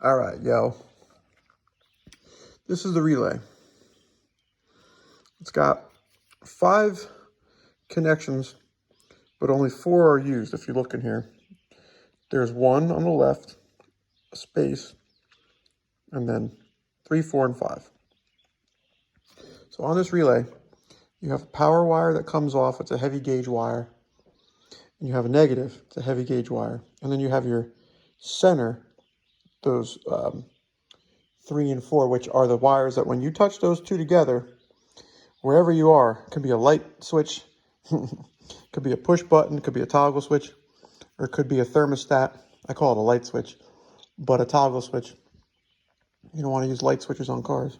All right, yo. This is the relay. It's got 5 connections, but only 4 are used if you look in here. There's 1 on the left, a space, and then 3, 4, and 5. So on this relay, you have a power wire that comes off. It's a heavy gauge wire. And you have a negative. It's a heavy gauge wire. And then you have your center, those 3 and 4, which are the wires that when you touch those 2 together, wherever you are, it could be a light switch, could be a push button, could be a toggle switch, or it could be a thermostat. I call it a light switch, but a toggle switch. You don't want to use light switches on cars.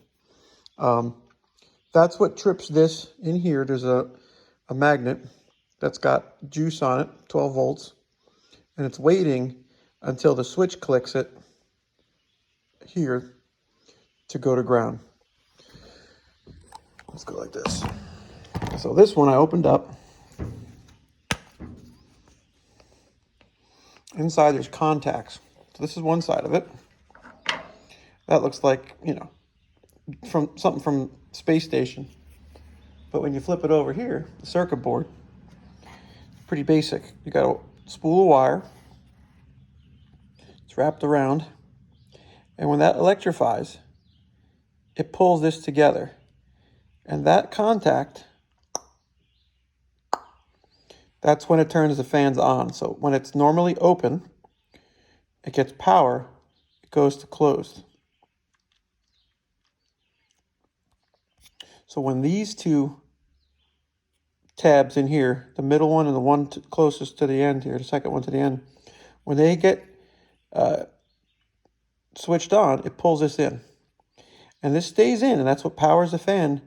That's what trips this in here. There's a magnet that's got juice on it, 12 volts, and it's waiting until the switch clicks it here to go to ground. Let's go like this. So this one I opened up. Inside there's contacts. So this is one side of it. That looks like, you know, from something from space station. But when you flip it over here, the circuit board, pretty basic. You got a spool of wire. It's wrapped around. And when that electrifies, it pulls this together. And that contact, that's when it turns the fans on. So when it's normally open, it gets power, it goes to closed. So when these 2 tabs in here, the middle one and the one closest to the end here, the second one to the end, when they get switched on, it pulls this in. And this stays in, and that's what powers the fan.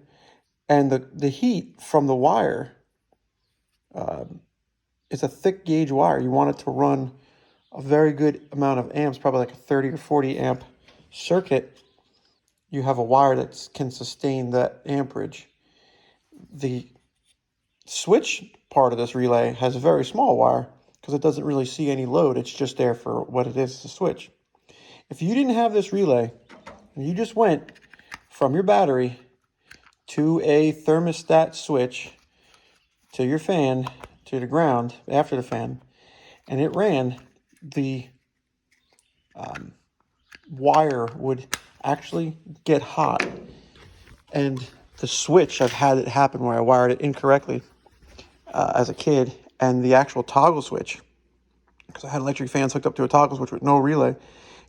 And the heat from the wire is a thick gauge wire. You want it to run a very good amount of amps, probably like a 30 or 40 amp circuit. You have a wire that can sustain that amperage. The switch part of this relay has a very small wire because it doesn't really see any load. It's just there for what it is to switch. If you didn't have this relay and you just went from your battery to a thermostat switch to your fan to the ground after the fan, and it ran, the wire would actually get hot. And the switch, I've had it happen where I wired it incorrectly as a kid, and the actual toggle switch, because I had electric fans hooked up to a toggle switch with no relay,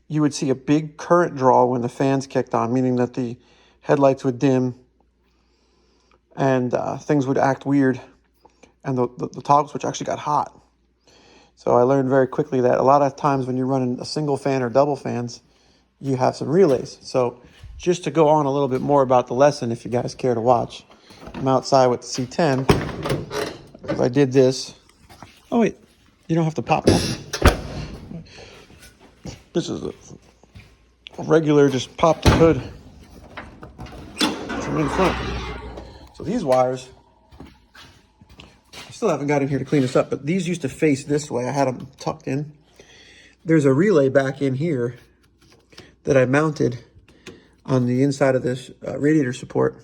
you would see a big current draw when the fans kicked on, meaning that the headlights would dim and things would act weird, and the toggle switch actually got hot. So I learned very quickly that a lot of times when you're running a single fan or double fans, you have some relays. So just to go on a little bit more about the lesson, if you guys care to watch, I'm outside with the C10 because I did this. Oh wait, you don't have to pop that. This is a regular, just pop the hood from in front. So these wires, I still haven't got in here to clean this up, but these used to face this way. I had them tucked in. There's a relay back in here that I mounted on the inside of this radiator support.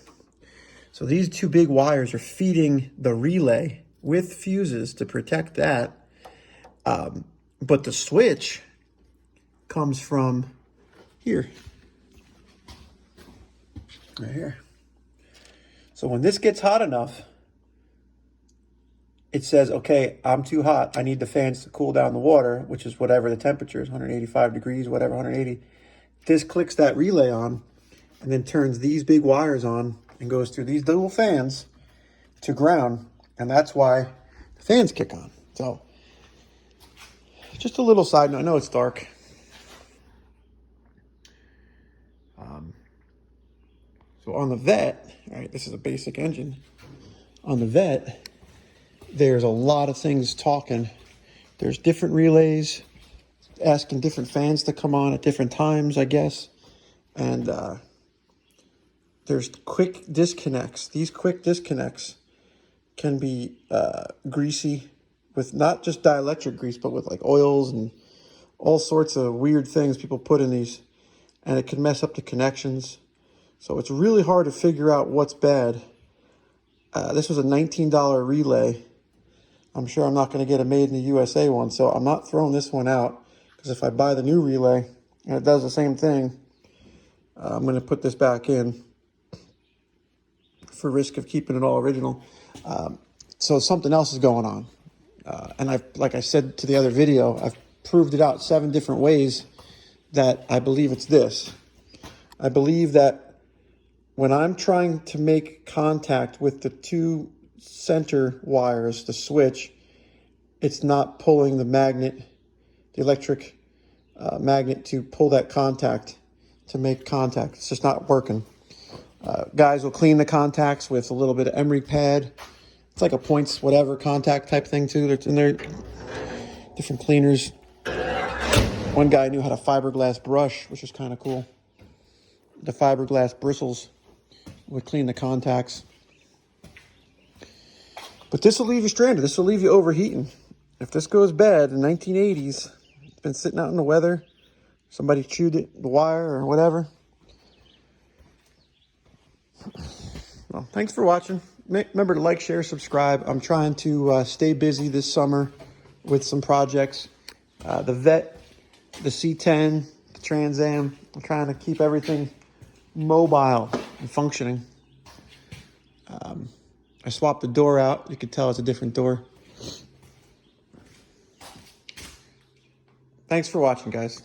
So these 2 big wires are feeding the relay with fuses to protect that. But the switch comes from here, right here. So when this gets hot enough, it says, okay, I'm too hot. I need the fans to cool down the water, which is whatever the temperature is, 185 degrees, whatever, 180. This clicks that relay on and then turns these big wires on and goes through these little fans to ground. And that's why the fans kick on. So just a little side note. I know it's dark. So on the vette, all right, this is a basic engine. On the vette, there's a lot of things talking. There's different relays asking different fans to come on at different times, I guess. And there's quick disconnects. These quick disconnects can be greasy with not just dielectric grease, but with like oils and all sorts of weird things people put in these and it can mess up the connections. So it's really hard to figure out what's bad. This was a $19 relay. I'm sure I'm not going to get a made in the USA one, so I'm not throwing this one out, because if I buy the new relay and it does the same thing, I'm going to put this back in for risk of keeping it all original. So something else is going on. And like I said to the other video, I've proved it out 7 different ways that I believe it's this. I believe that when I'm trying to make contact with the 2 center wires, the switch, it's not pulling the magnet, the electric magnet to pull that contact, to make contact. It's just not working. Guys will clean the contacts with a little bit of emery pad. It's like a points whatever contact type thing too. There's in there different cleaners. One guy knew how to fiberglass brush, which is kind of cool. The fiberglass bristles would clean the contacts. But this will leave you stranded. This will leave you overheating. If this goes bad in the 1980s, it's been sitting out in the weather, somebody chewed it, the wire or whatever. Well, thanks for watching. Remember to like, share, subscribe. I'm trying to stay busy this summer with some projects. The Vette, the C10, the Trans Am. I'm trying to keep everything mobile and functioning. I swapped the door out. You could tell it's a different door. Thanks for watching, guys.